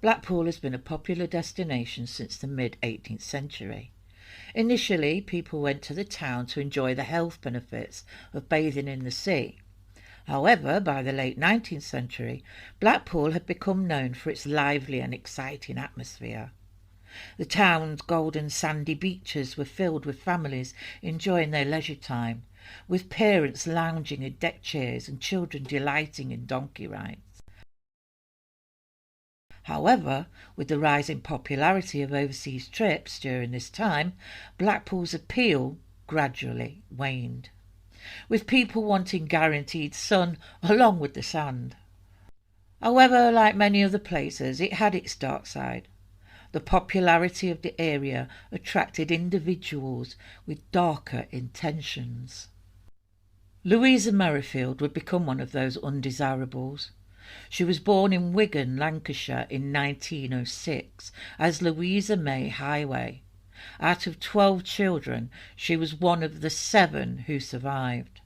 Blackpool has been a popular destination since the mid-18th century. Initially, people went to the town to enjoy the health benefits of bathing in the sea. However, by the late 19th century, Blackpool had become known for its lively and exciting atmosphere. The town's golden sandy beaches were filled with families enjoying their leisure time, with parents lounging in deck chairs and children delighting in donkey rides. However, with the rising popularity of overseas trips during this time, Blackpool's appeal gradually waned, with people wanting guaranteed sun along with the sand. However, like many other places, it had its dark side. The popularity of the area attracted individuals with darker intentions. Louisa Merrifield would become one of those undesirables. She was born in Wigan, Lancashire in 1906 as Louisa May Highway. Out of 12 children, she was one of the 7 who survived.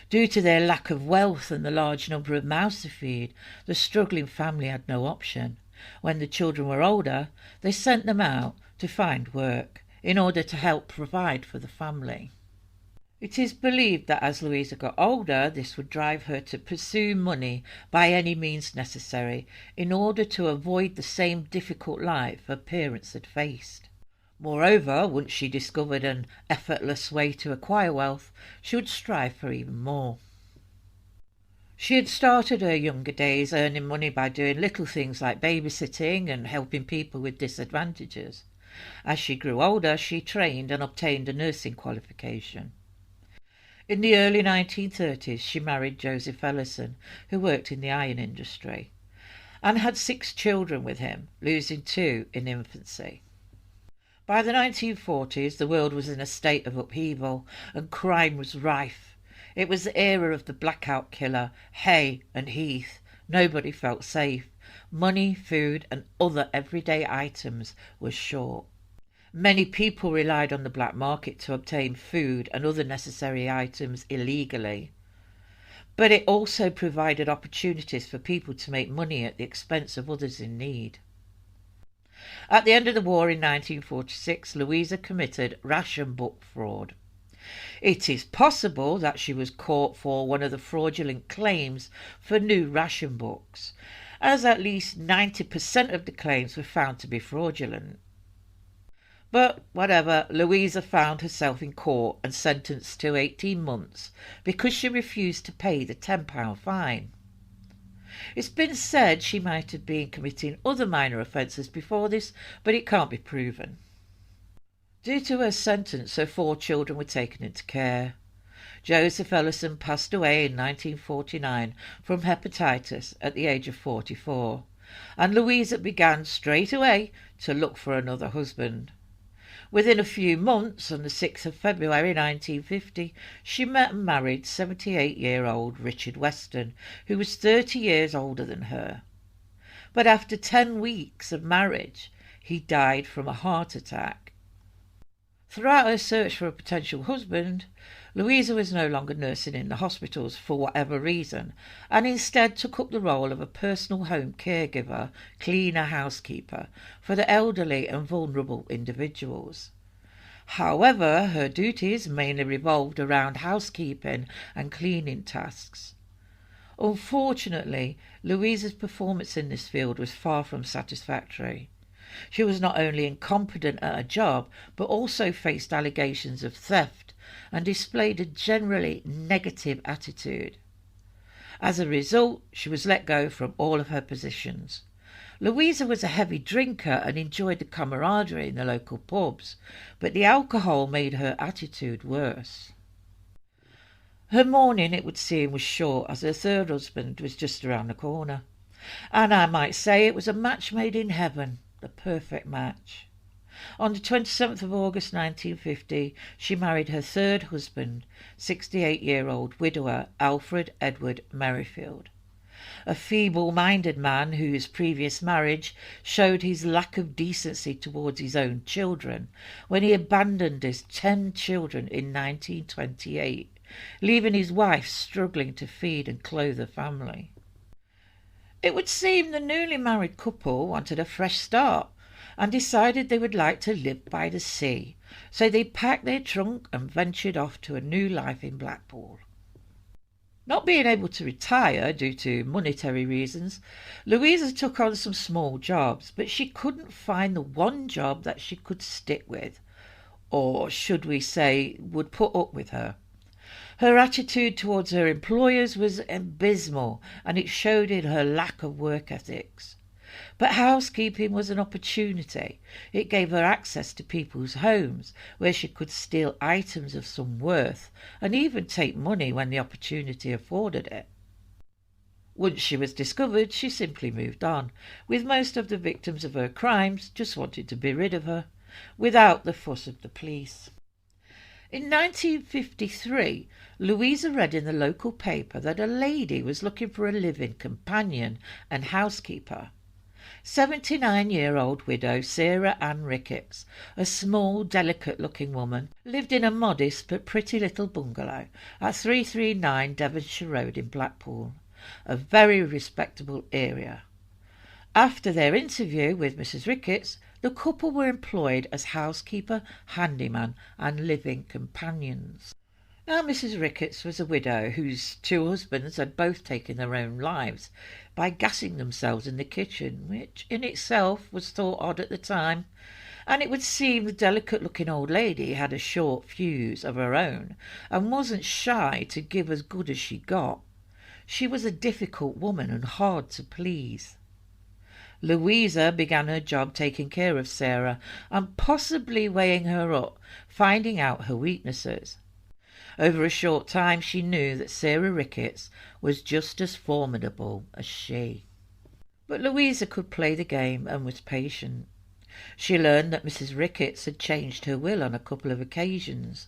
Due to their lack of wealth and the large number of mouths to feed, the struggling family had no option. When the children were older, they sent them out to find work in order to help provide for the family. It is believed that as Louisa got older, this would drive her to pursue money by any means necessary in order to avoid the same difficult life her parents had faced. Moreover, once she discovered an effortless way to acquire wealth, she would strive for even more. She had started her younger days earning money by doing little things like babysitting and helping people with disadvantages. As she grew older, she trained and obtained a nursing qualification. In the early 1930s, she married Joseph Ellison, who worked in the iron industry, and had 6 children with him, losing 2 in infancy. By the 1940s, the world was in a state of upheaval and crime was rife. It was the era of the blackout killer, Hay and Heath. Nobody felt safe. Money, food and other everyday items were short. Many people relied on the black market to obtain food and other necessary items illegally. But it also provided opportunities for people to make money at the expense of others in need. At the end of the war in 1946, Louisa committed ration book fraud. It is possible that she was caught for one of the fraudulent claims for new ration books, as at least 90% of the claims were found to be fraudulent. But whatever, Louisa found herself in court and sentenced to 18 months because she refused to pay the £10 fine. It's been said she might have been committing other minor offences before this, but it can't be proven. Due to her sentence, her 4 children were taken into care. Joseph Ellison passed away in 1949 from hepatitis at the age of 44, and Louisa began straight away to look for another husband. Within a few months, on the 6th of February 1950, she met and married 78-year-old Richard Weston, who was 30 years older than her. But after 10 weeks of marriage, he died from a heart attack. Throughout her search for a potential husband, Louisa was no longer nursing in the hospitals for whatever reason, and instead took up the role of a personal home caregiver, cleaner, housekeeper for the elderly and vulnerable individuals. However, her duties mainly revolved around housekeeping and cleaning tasks. Unfortunately, Louisa's performance in this field was far from satisfactory. She was not only incompetent at her job, but also faced allegations of theft and displayed a generally negative attitude. As a result, she was let go from all of her positions. Louisa was a heavy drinker and enjoyed the camaraderie in the local pubs, but the alcohol made her attitude worse. Her mourning, it would seem, was short, as her 3rd husband was just around the corner. And I might say it was a match made in heaven, the perfect match. On the 27th of August 1950, she married her 3rd husband, 68-year-old widower Alfred Edward Merrifield, a feeble-minded man whose previous marriage showed his lack of decency towards his own children when he abandoned his 10 children in 1928, leaving his wife struggling to feed and clothe the family. It would seem the newly married couple wanted a fresh start and decided they would like to live by the sea, so they packed their trunk and ventured off to a new life in Blackpool. Not being able to retire due to monetary reasons, Louisa took on some small jobs, but she couldn't find the one job that she could stick with, or should we say, would put up with her. Her attitude towards her employers was abysmal, and it showed in her lack of work ethics. But housekeeping was an opportunity. It gave her access to people's homes, where she could steal items of some worth, and even take money when the opportunity afforded it. Once she was discovered, she simply moved on, with most of the victims of her crimes just wanting to be rid of her, without the fuss of the police. In 1953, Louisa read in the local paper that a lady was looking for a live-in companion and housekeeper. 79-year-old widow Sarah Ricketts, a small, delicate-looking woman, lived in a modest but pretty little bungalow at 339 Devonshire Road in Blackpool, a very respectable area. After their interview with Mrs. Ricketts, the couple were employed as housekeeper, handyman and living companions. Now Mrs. Ricketts was a widow whose two husbands had both taken their own lives by gassing themselves in the kitchen, which in itself was thought odd at the time, and it would seem the delicate-looking old lady had a short fuse of her own and wasn't shy to give as good as she got. She was a difficult woman and hard to please. Louisa began her job taking care of Sarah and possibly weighing her up, finding out her weaknesses. Over a short time she knew that Sarah Ricketts was just as formidable as she. But Louisa could play the game and was patient. She learned that Mrs. Ricketts had changed her will on a couple of occasions.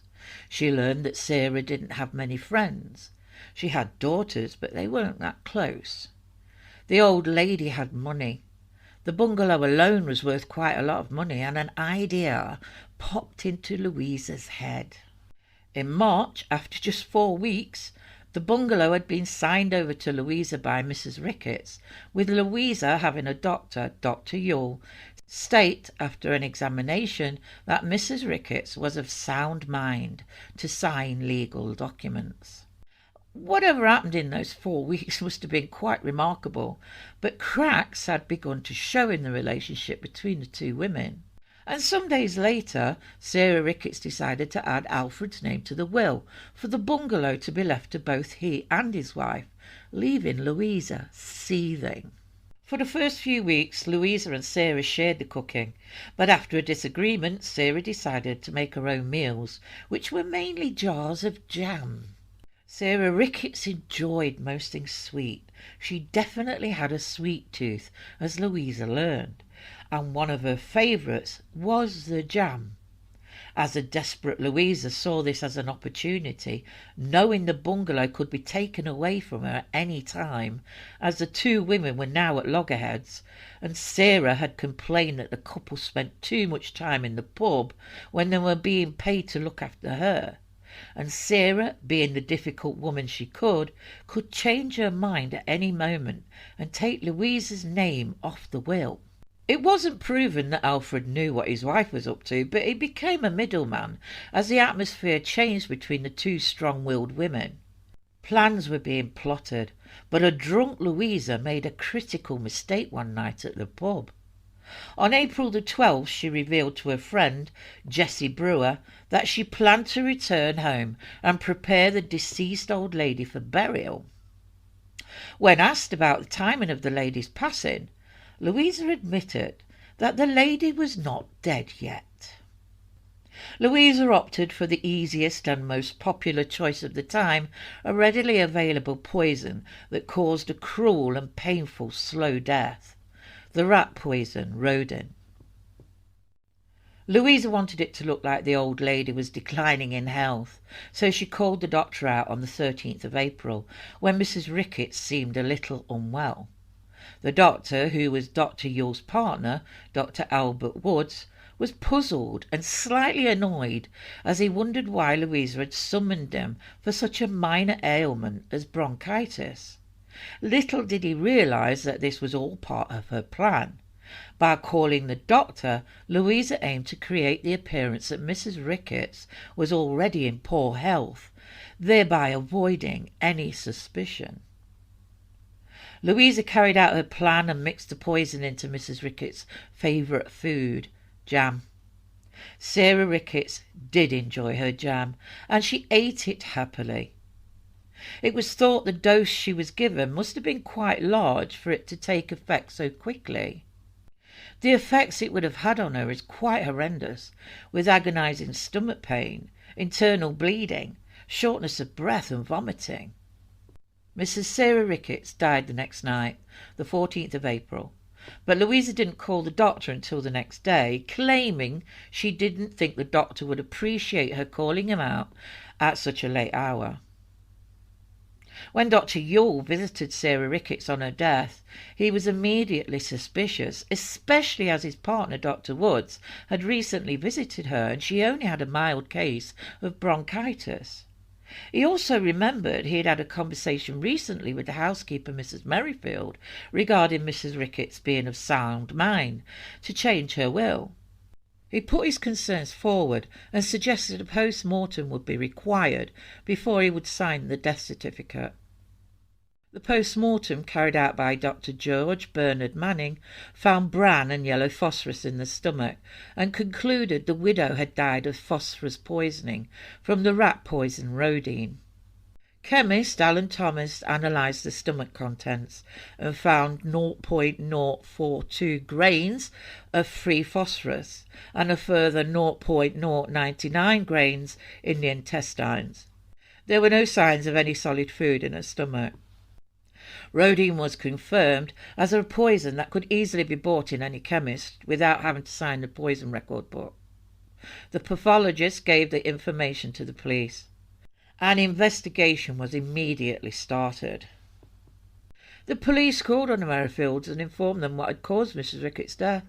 She learned that Sarah didn't have many friends. She had daughters, but they weren't that close. The old lady had money. The bungalow alone was worth quite a lot of money, and an idea popped into Louisa's head. In March, after just 4 weeks, the bungalow had been signed over to Louisa by Mrs. Ricketts, with Louisa having a doctor, Dr. Yule, state after an examination that Mrs. Ricketts was of sound mind to sign legal documents. Whatever happened in those 4 weeks must have been quite remarkable, but cracks had begun to show in the relationship between the two women. And some days later, Sarah Ricketts decided to add Alfred's name to the will for the bungalow to be left to both he and his wife, leaving Louisa seething. For the first few weeks, Louisa and Sarah shared the cooking, but after a disagreement, Sarah decided to make her own meals, which were mainly jars of jam. Sarah Ricketts enjoyed most things sweet. She definitely had a sweet tooth, as Louisa learned, and one of her favourites was the jam. As a desperate Louisa saw this as an opportunity, knowing the bungalow could be taken away from her at any time, as the two women were now at loggerheads, and Sarah had complained that the couple spent too much time in the pub when they were being paid to look after her. And Sarah, being the difficult woman she could change her mind at any moment and take Louisa's name off the will. It wasn't proven that Alfred knew what his wife was up to, but he became a middleman as the atmosphere changed between the two strong-willed women. Plans were being plotted, but a drunk Louisa made a critical mistake one night at the pub. On April the 12th, she revealed to her friend, Jessie Brewer, that she planned to return home and prepare the deceased old lady for burial. When asked about the timing of the lady's passing, Louisa admitted that the lady was not dead yet. Louisa opted for the easiest and most popular choice of the time, a readily available poison that caused a cruel and painful slow death. The rat poison, Rodin. Louisa wanted it to look like the old lady was declining in health, so she called the doctor out on the 13th of April, when Mrs. Ricketts seemed a little unwell. The doctor, who was Dr. Yule's partner, Dr. Albert Woods, was puzzled and slightly annoyed as he wondered why Louisa had summoned him for such a minor ailment as bronchitis. Little did he realise that this was all part of her plan. By calling the doctor, Louisa aimed to create the appearance that Mrs. Ricketts was already in poor health, thereby avoiding any suspicion. Louisa carried out her plan and mixed the poison into Mrs. Ricketts' favourite food, jam. Sarah Ricketts did enjoy her jam, and she ate it happily. It was thought the dose she was given must have been quite large for it to take effect so quickly. The effects it would have had on her is quite horrendous, with agonising stomach pain, internal bleeding, shortness of breath and vomiting. Mrs. Sarah Ricketts died the next night, the 14th of April, but Louisa didn't call the doctor until the next day, claiming she didn't think the doctor would appreciate her calling him out at such a late hour. When Dr. Yule visited Sarah Ricketts on her death, he was immediately suspicious, especially as his partner, Dr. Woods, had recently visited her and she only had a mild case of bronchitis. He also remembered he had had a conversation recently with the housekeeper, Mrs. Merrifield, regarding Mrs. Ricketts being of sound mind, to change her will. He put his concerns forward and suggested a post-mortem would be required before he would sign the death certificate. The post-mortem, carried out by Dr. George Bernard Manning, found brown and yellow phosphorus in the stomach and concluded the widow had died of phosphorus poisoning from the rat poison rhodine. Chemist Alan Thomas analysed the stomach contents and found 0.042 grains of free phosphorus and a further 0.099 grains in the intestines. There were no signs of any solid food in her stomach. Rhodine was confirmed as a poison that could easily be bought in any chemist without having to sign the poison record book. The pathologist gave the information to the police. An investigation was immediately started. The police called on the Merrifields and informed them what had caused Mrs. Ricketts' death.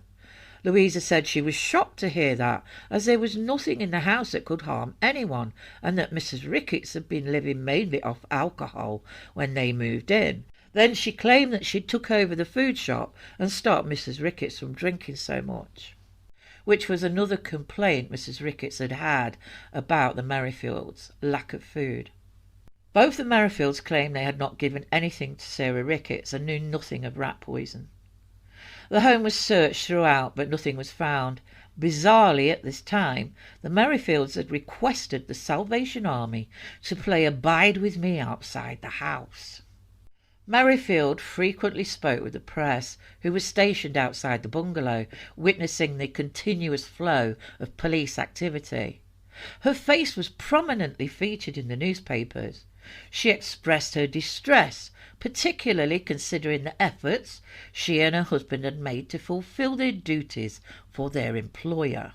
Louisa said she was shocked to hear that, as there was nothing in the house that could harm anyone, and that Mrs. Ricketts had been living mainly off alcohol when they moved in. Then she claimed that she took over the food shop and stopped Mrs. Ricketts from drinking so much, which was another complaint Mrs. Ricketts had had about the Merrifields' lack of food. Both the Merrifields claimed they had not given anything to Sarah Ricketts and knew nothing of rat poison. The home was searched throughout, but nothing was found. Bizarrely, at this time, the Merrifields had requested the Salvation Army to play Abide With Me outside the house. Merrifield frequently spoke with the press, who was stationed outside the bungalow, witnessing the continuous flow of police activity. Her face was prominently featured in the newspapers. She expressed her distress, particularly considering the efforts she and her husband had made to fulfil their duties for their employer.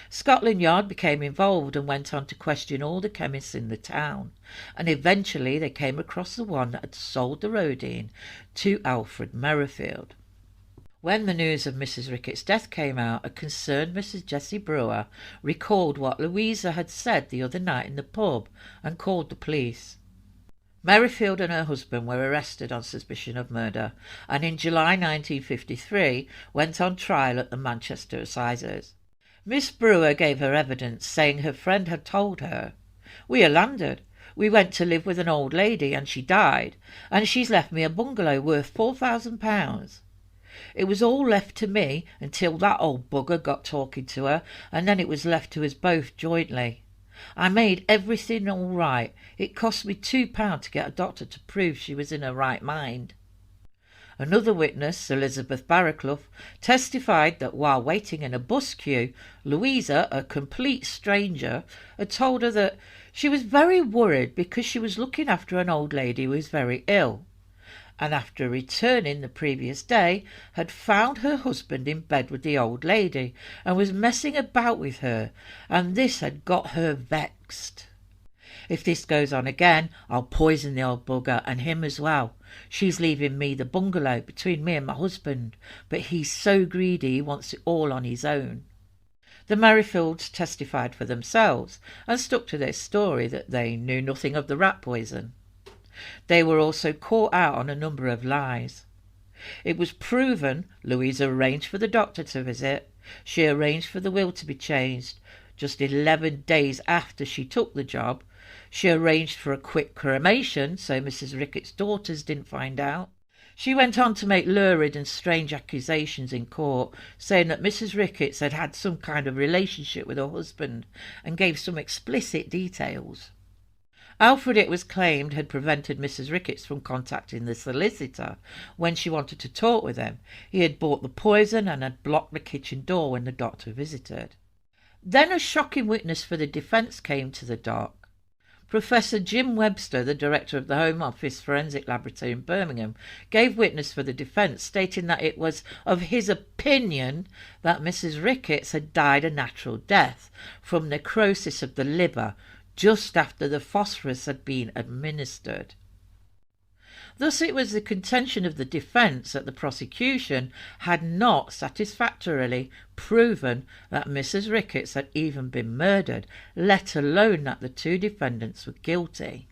Scotland Yard became involved and went on to question all the chemists in the town, and eventually they came across the one that had sold the rhodine to Alfred Merrifield. When the news of Mrs. Ricketts' death came out, a concerned Mrs. Jessie Brewer recalled what Louisa had said the other night in the pub and called the police. Merrifield and her husband were arrested on suspicion of murder and in July 1953 went on trial at the Manchester Assizes. Miss Brewer gave her evidence, saying her friend had told her, "We are landed. We went to live with an old lady and she died, and she's left me a bungalow worth £4,000. It was all left to me until that old bugger got talking to her, and then it was left to us both jointly. I made everything all right. It cost me £2 to get a doctor to prove she was in her right mind." Another witness, Elizabeth Barraclough, testified that while waiting in a bus queue, Louisa, a complete stranger, had told her that she was very worried because she was looking after an old lady who was very ill, and after returning the previous day had found her husband in bed with the old lady and was messing about with her, and this had got her vexed. "If this goes on again, I'll poison the old bugger and him as well. She's leaving me the bungalow between me and my husband, but he's so greedy he wants it all on his own." The Merrifields testified for themselves and stuck to their story that they knew nothing of the rat poison. They were also caught out on a number of lies. It was proven Louisa arranged for the doctor to visit. She arranged for the will to be changed. Just 11 days after she took the job, she arranged for a quick cremation so Mrs. Ricketts' daughters didn't find out. She went on to make lurid and strange accusations in court, saying that Mrs. Ricketts had had some kind of relationship with her husband, and gave some explicit details. Alfred, it was claimed, had prevented Mrs. Ricketts from contacting the solicitor when she wanted to talk with him. He had bought the poison and had blocked the kitchen door when the doctor visited. Then a shocking witness for the defence came to the dock. Professor Jim Webster, the director of the Home Office Forensic Laboratory in Birmingham, gave witness for the defence, stating that it was of his opinion that Mrs. Ricketts had died a natural death from necrosis of the liver just after the phosphorus had been administered. Thus it was the contention of the defence that the prosecution had not satisfactorily proven that Mrs. Ricketts had even been murdered, let alone that the two defendants were guilty.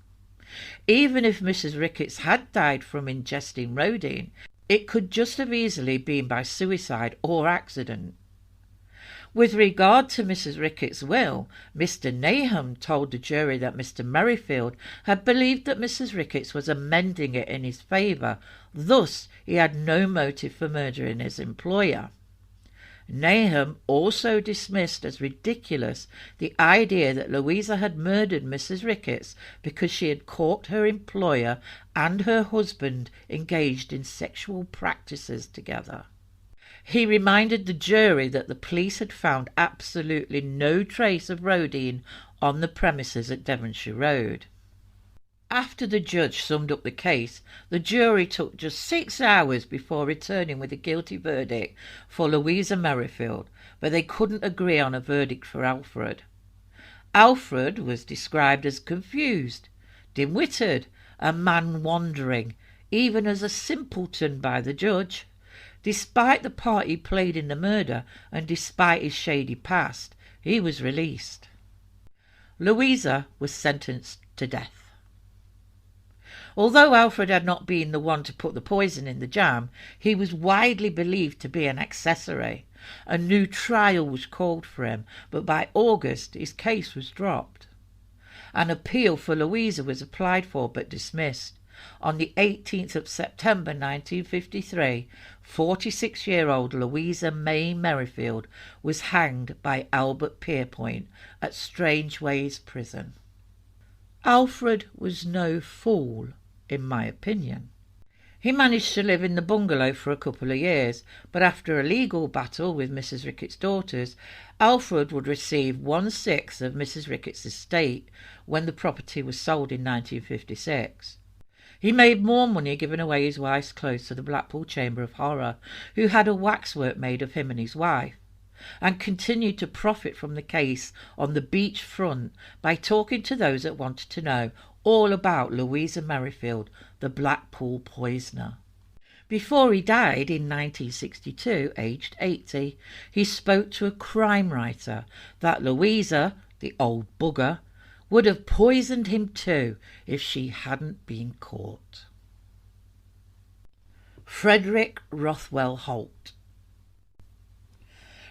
Even if Mrs. Ricketts had died from ingesting rhodine, it could just have easily been by suicide or accident. With regard to Mrs. Ricketts' will, Mr. Nahum told the jury that Mr. Merrifield had believed that Mrs. Ricketts was amending it in his favour, thus he had no motive for murdering his employer. Nahum also dismissed as ridiculous the idea that Louisa had murdered Mrs. Ricketts because she had caught her employer and her husband engaged in sexual practices together. He reminded the jury that the police had found absolutely no trace of rhodine on the premises at Devonshire Road. After the judge summed up the case, the jury took just 6 hours before returning with a guilty verdict for Louisa Merrifield, but they couldn't agree on a verdict for Alfred. Alfred was described as confused, dim-witted, a man wandering, even as a simpleton by the judge. Despite the part he played in the murder and despite his shady past, he was released. Louisa was sentenced to death. Although Alfred had not been the one to put the poison in the jam, he was widely believed to be an accessory. A new trial was called for him, but by August his case was dropped. An appeal for Louisa was applied for but dismissed. On the 18th of September 1953, 46-year-old Louisa May Merrifield was hanged by Albert Pierpoint at Strangeways Prison. Alfred was no fool, in my opinion. He managed to live in the bungalow for a couple of years, but after a legal battle with Mrs. Ricketts' daughters, Alfred would receive 1/6 of Mrs. Ricketts' estate when the property was sold in 1956. He made more money giving away his wife's clothes to the Blackpool Chamber of Horror, who had a waxwork made of him and his wife, and continued to profit from the case on the beach front by talking to those that wanted to know all about Louisa Merrifield, the Blackpool poisoner. Before he died in 1962, aged 80, he spoke to a crime writer that Louisa, the old bugger, would have poisoned him too if she hadn't been caught. Frederick Rothwell Holt.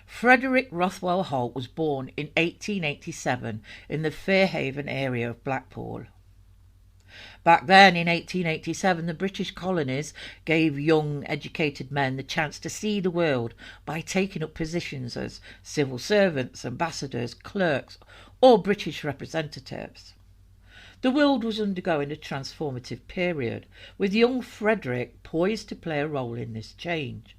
Frederick Rothwell Holt was born in 1887 in the Fairhaven area of Blackpool. Back then, in 1887, the British colonies gave young, educated men the chance to see the world by taking up positions as civil servants, ambassadors, clerks, or British representatives. The world was undergoing a transformative period, with young Frederick poised to play a role in this change.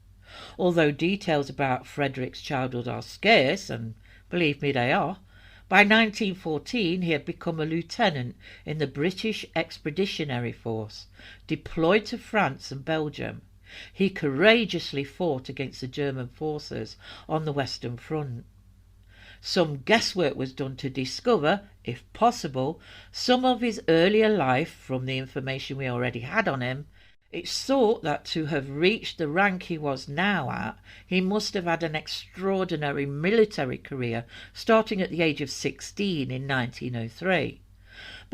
Although details about Frederick's childhood are scarce, and believe me they are, by 1914 he had become a lieutenant in the British Expeditionary Force, deployed to France and Belgium. He courageously fought against the German forces on the Western Front. Some guesswork was done to discover, if possible, some of his earlier life from the information we already had on him. It's thought that to have reached the rank he was now at, he must have had an extraordinary military career starting at the age of 16 in 1903.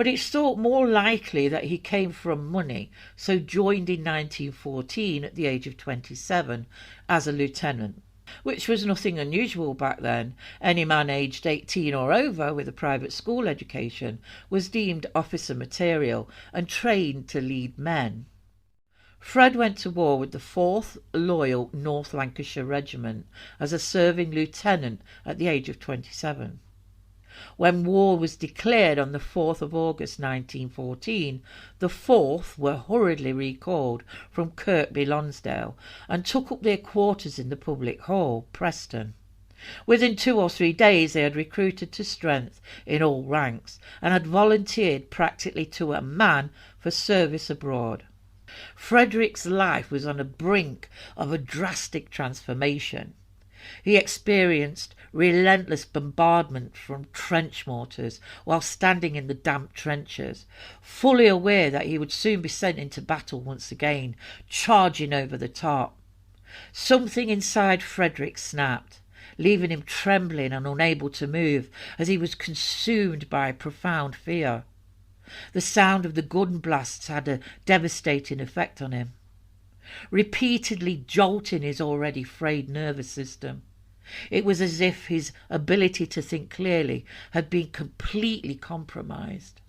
but it's thought more likely that he came from money, so joined in 1914 at the age of 27 as a lieutenant, which was nothing unusual back then. Any man aged 18 or over with a private school education was deemed officer material and trained to lead men. Fred went to war with the 4th Loyal North Lancashire Regiment as a serving lieutenant at the age of 27. When war was declared on the 4th of August 1914, the 4th were hurriedly recalled from Kirkby Lonsdale and took up their quarters in the public hall, Preston. Within 2 or 3 days they had recruited to strength in all ranks and had volunteered practically to a man for service abroad. Frederick's life was on the brink of a drastic transformation. He experienced relentless bombardment from trench mortars while standing in the damp trenches, fully aware that he would soon be sent into battle once again, charging over the top. Something inside Frederick snapped, leaving him trembling and unable to move as he was consumed by profound fear. The sound of the gun blasts had a devastating effect on him, repeatedly jolting his already frayed nervous system. It was as if his ability to think clearly had been completely compromised.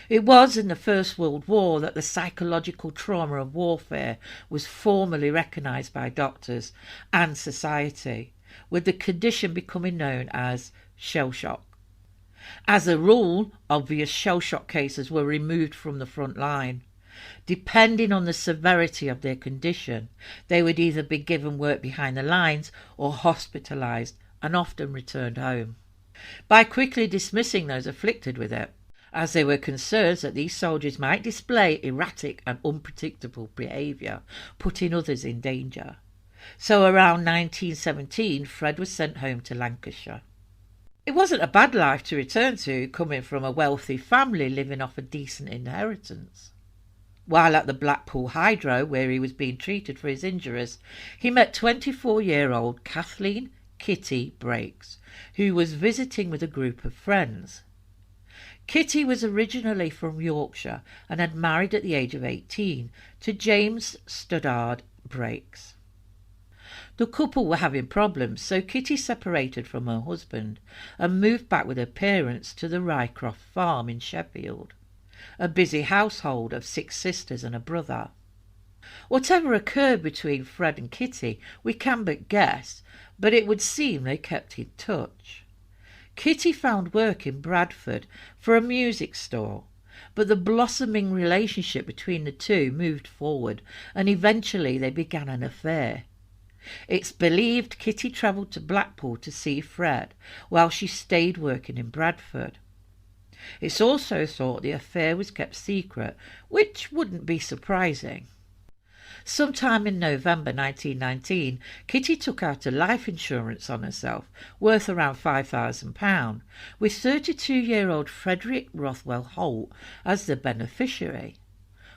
It was in the First World War that the psychological trauma of warfare was formally recognised by doctors and society, with the condition becoming known as shell shock. As a rule, obvious shell shock cases were removed from the front line. Depending on the severity of their condition, they would either be given work behind the lines or hospitalised and often returned home. By quickly dismissing those afflicted with it, as there were concerns that these soldiers might display erratic and unpredictable behaviour, putting others in danger. So around 1917, Fred was sent home to Lancashire. It wasn't a bad life to return to, coming from a wealthy family living off a decent inheritance. While at the Blackpool Hydro, where he was being treated for his injuries, he met 24-year-old Kathleen Kitty Breaks, who was visiting with a group of friends. Kitty was originally from Yorkshire and had married at the age of 18 to James Stoddard Breaks. The couple were having problems, so Kitty separated from her husband and moved back with her parents to the Rycroft farm in Sheffield, a busy household of 6 sisters and a brother. Whatever occurred between Fred and Kitty we can but guess, but it would seem they kept in touch. Kitty found work in Bradford for a music store, but the blossoming relationship between the two moved forward and eventually they began an affair. It's believed Kitty travelled to Blackpool to see Fred while she stayed working in Bradford. It's also thought the affair was kept secret, which wouldn't be surprising. Sometime in November 1919, Kitty took out a life insurance on herself, worth around £5,000, with 32-year-old Frederick Holt as the beneficiary.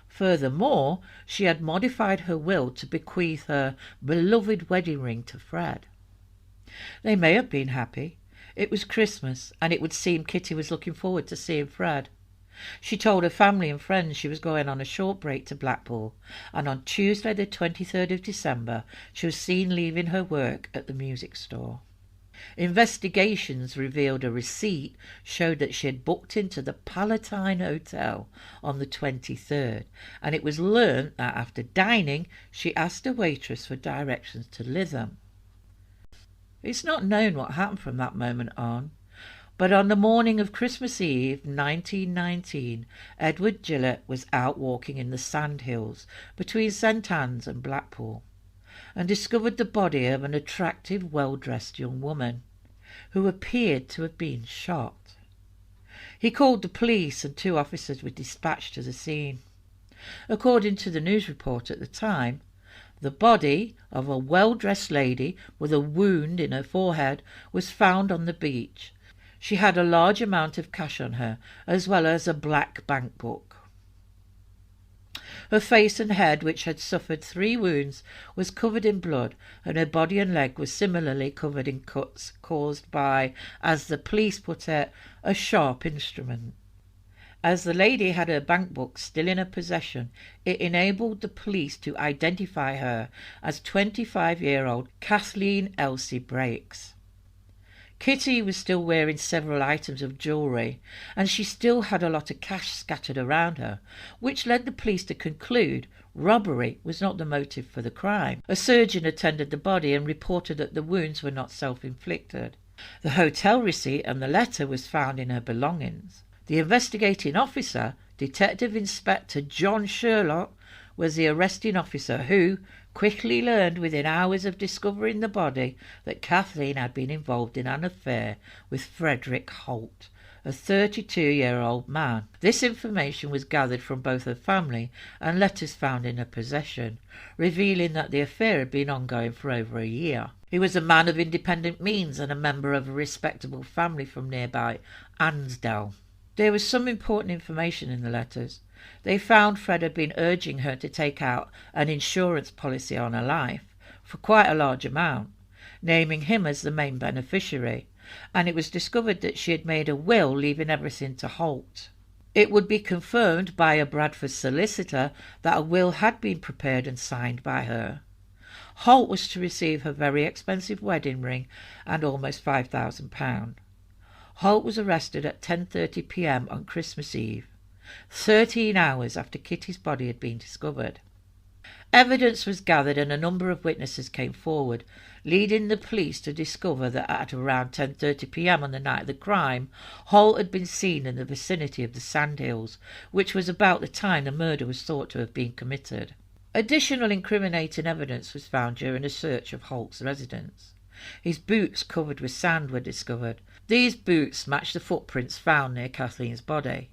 Furthermore, she had modified her will to bequeath her beloved wedding ring to Fred. They may have been happy. It was Christmas, and it would seem Kitty was looking forward to seeing Fred. She told her family and friends she was going on a short break to Blackpool, and on Tuesday the 23rd of December she was seen leaving her work at the music store. Investigations revealed a receipt showed that she had booked into the Palatine Hotel on the 23rd, and it was learnt that after dining she asked a waitress for directions to Lytham. It's not known what happened from that moment on, but on the morning of Christmas Eve 1919, Edward Gillett was out walking in the sandhills between St Anne's and Blackpool, and discovered the body of an attractive, well-dressed young woman, who appeared to have been shot. He called the police and 2 officers were dispatched to the scene. According to the news report at the time, the body of a well-dressed lady with a wound in her forehead was found on the beach. She had a large amount of cash on her, as well as a black bank book. Her face and head, which had suffered 3 wounds, was covered in blood, and her body and leg were similarly covered in cuts caused by, as the police put it, a sharp instrument. As the lady had her bank book still in her possession, it enabled the police to identify her as 25-year-old Kathleen Elsie Breaks. Kitty was still wearing several items of jewellery, and she still had a lot of cash scattered around her, which led the police to conclude robbery was not the motive for the crime. A surgeon attended the body and reported that the wounds were not self-inflicted. The hotel receipt and the letter was found in her belongings. The investigating officer, Detective Inspector John Sherlock, was the arresting officer who quickly learned within hours of discovering the body that Kathleen had been involved in an affair with Frederick Holt, a 32-year-old man. This information was gathered from both her family and letters found in her possession, revealing that the affair had been ongoing for over a year. He was a man of independent means and a member of a respectable family from nearby Ansdell. There was some important information in the letters. They found Fred had been urging her to take out an insurance policy on her life for quite a large amount, naming him as the main beneficiary, and it was discovered that she had made a will leaving everything to Holt. It would be confirmed by a Bradford solicitor that a will had been prepared and signed by her. Holt was to receive her very expensive wedding ring and almost £5,000. Holt was arrested at 10:30 p.m. on Christmas Eve, 13 hours after Kitty's body had been discovered. Evidence was gathered and a number of witnesses came forward, leading the police to discover that at around 10:30 p.m. on the night of the crime, Holt had been seen in the vicinity of the Sandhills, which was about the time the murder was thought to have been committed. Additional incriminating evidence was found during a search of Holt's residence. His boots covered with sand were discovered. These boots matched the footprints found near Kathleen's body.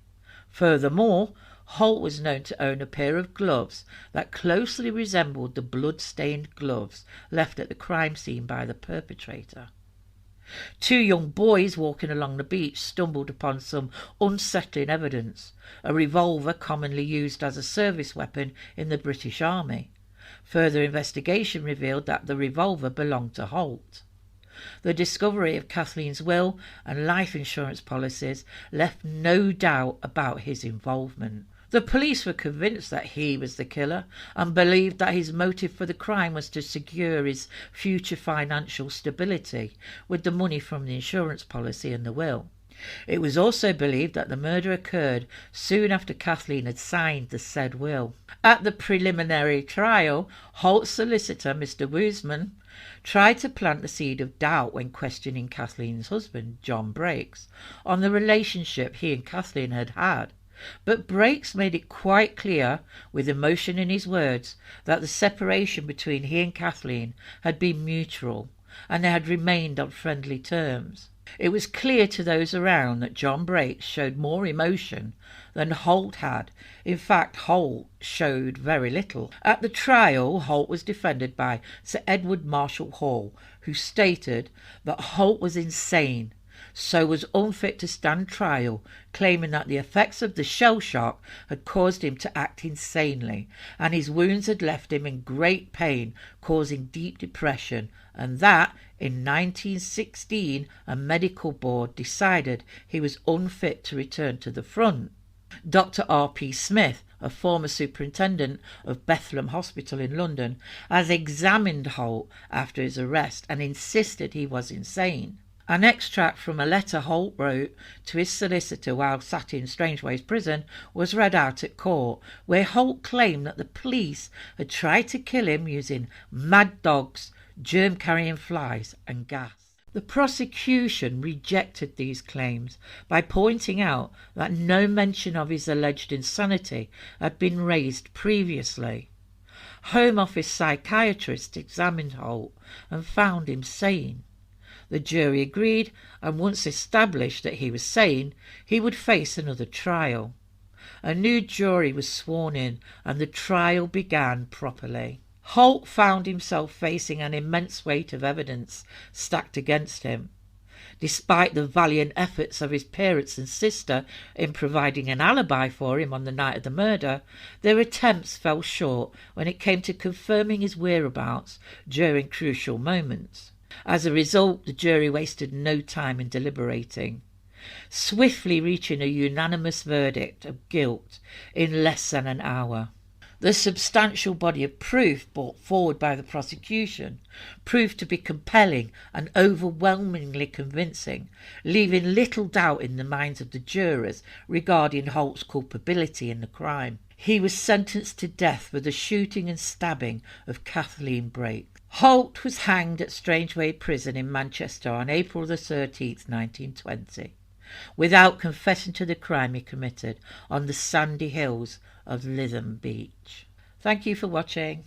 Furthermore, Holt was known to own a pair of gloves that closely resembled the blood-stained gloves left at the crime scene by the perpetrator. Two young boys walking along the beach stumbled upon some unsettling evidence, a revolver commonly used as a service weapon in the British Army. Further investigation revealed that the revolver belonged to Holt. The discovery of Kathleen's will and life insurance policies left no doubt about his involvement. The police were convinced that he was the killer and believed that his motive for the crime was to secure his future financial stability with the money from the insurance policy and the will. It was also believed that the murder occurred soon after Kathleen had signed the said will. At the preliminary trial, Holt's solicitor, Mr. Woosman, tried to plant the seed of doubt when questioning Kathleen's husband, John Breaks, on the relationship he and Kathleen had had. But Breaks made it quite clear, with emotion in his words, that the separation between he and Kathleen had been mutual, and they had remained on friendly terms. It was clear to those around that John Breaks showed more emotion than Holt had. In fact, Holt showed very little. At the trial, Holt was defended by Sir Edward Marshall Hall, who stated that Holt was insane, so was unfit to stand trial, claiming that the effects of the shell shock had caused him to act insanely, and his wounds had left him in great pain, causing deep depression, and that in 1916 a medical board decided he was unfit to return to the front. Dr. R.P. Smith, a former superintendent of Bethlem Hospital in London, has examined Holt after his arrest and insisted he was insane. An extract from a letter Holt wrote to his solicitor while sat in Strangeways prison was read out at court, where Holt claimed that the police had tried to kill him using mad dogs, germ-carrying flies and gas. The prosecution rejected these claims by pointing out that no mention of his alleged insanity had been raised previously. Home Office psychiatrists examined Holt and found him sane. The jury agreed, and once established that he was sane, he would face another trial. A new jury was sworn in, and the trial began properly. Holt found himself facing an immense weight of evidence stacked against him. Despite the valiant efforts of his parents and sister in providing an alibi for him on the night of the murder, their attempts fell short when it came to confirming his whereabouts during crucial moments. As a result, the jury wasted no time in deliberating. swiftly reaching a unanimous verdict of guilt in less than an hour. The substantial body of proof brought forward by the prosecution proved to be compelling and overwhelmingly convincing, leaving little doubt in the minds of the jurors regarding Holt's culpability in the crime. He was sentenced to death for the shooting and stabbing of Kathleen Breaks. Holt was hanged at Strangeway Prison in Manchester on April the 13th, 1920, without confessing to the crime he committed on the sandy hills of Lytham Beach. Thank you for watching.